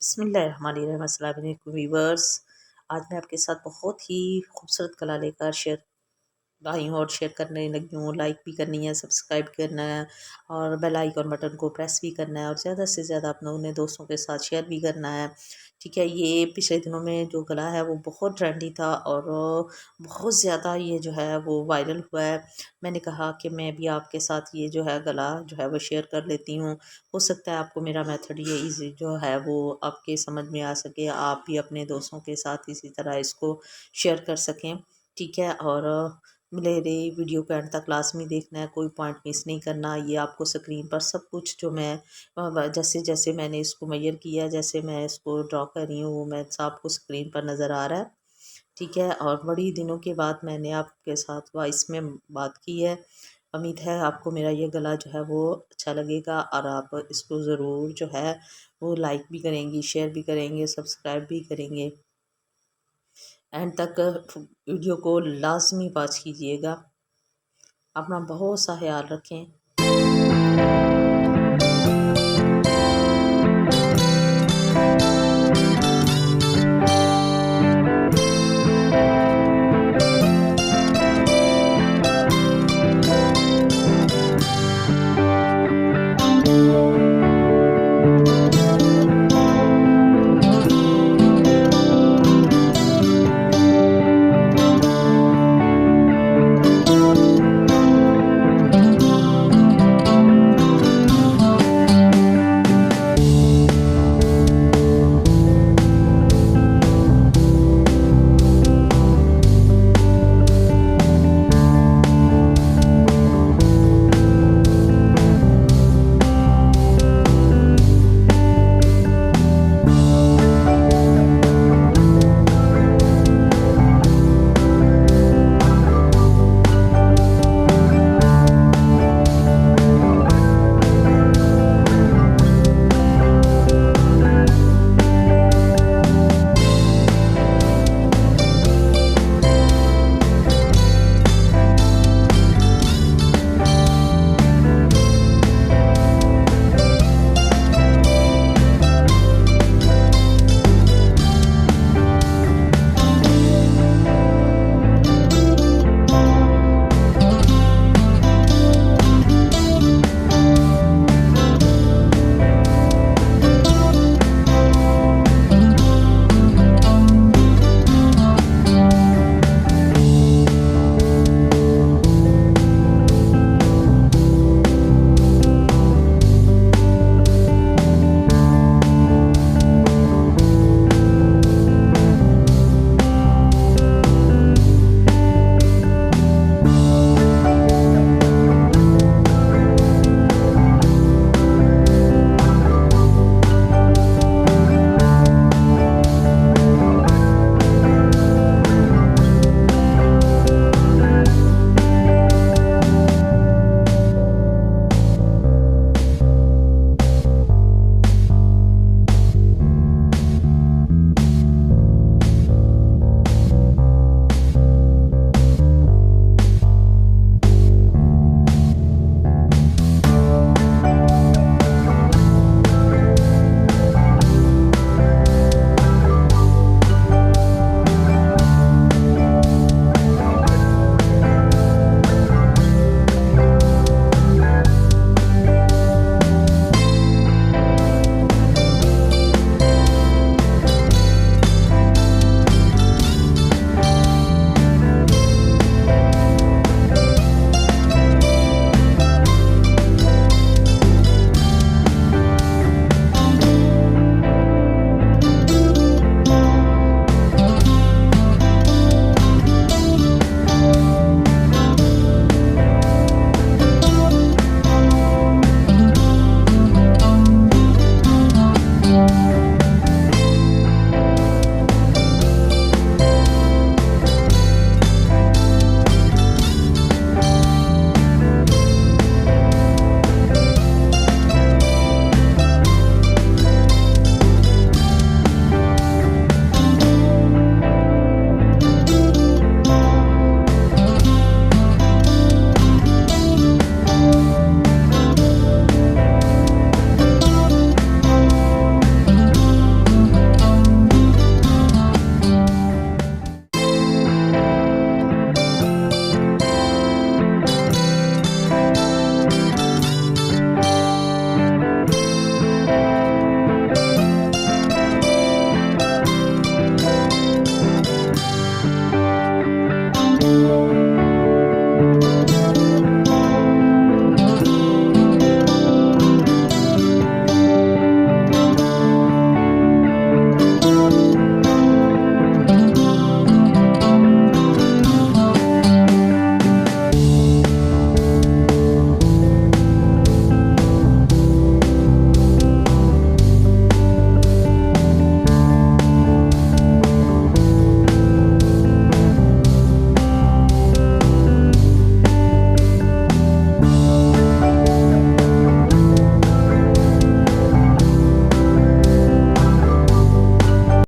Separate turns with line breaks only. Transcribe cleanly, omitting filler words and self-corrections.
बिस्मिल्लाहिर्रहमानिर्रहीम। अस्सलाम वालेकुम व्यूअर्स। आज मैं आपके साथ बहुत ही खूबसूरत कला लेकर शेयर आई हूँ और शेयर करने लगी हूँ। लाइक भी करनी है, सब्सक्राइब करना है और बेल आइकन बटन को प्रेस भी करना है और ज़्यादा से ज़्यादा अपने दोस्तों के साथ शेयर भी करना है। ठीक है, ये पिछले दिनों में जो गला है वो बहुत ट्रेंडी था और बहुत ज़्यादा ये जो है वो वायरल हुआ है। मैंने कहा कि मैं भी आपके साथ ये जो है गला जो है वो शेयर कर लेती हूँ। हो सकता है आपको मेरा मेथड ये ईज़ी जो है वो आपके समझ में आ सके, आप भी अपने दोस्तों के साथ इसी तरह इसको शेयर कर सकें। ठीक है, और मेरे वीडियो को एंड तक लाज़मी देखना है, कोई पॉइंट मिस नहीं करना। ये आपको स्क्रीन पर सब कुछ जो मैं जैसे जैसे मैंने इसको मेजर किया, जैसे मैं इसको ड्रॉ कर रही हूँ, वो मैं आपको स्क्रीन पर नज़र आ रहा है। ठीक है, और बड़ी दिनों के बाद मैंने आपके साथ वॉइस में बात की है। उम्मीद है आपको मेरा ये गला जो है वो अच्छा लगेगा और आप इसको ज़रूर जो है वो लाइक भी करेंगी, शेयर भी करेंगे, सब्सक्राइब भी करेंगे। एंड तक वीडियो को लाजमी वॉच कीजिएगा। अपना बहुत सा ख्याल रखें।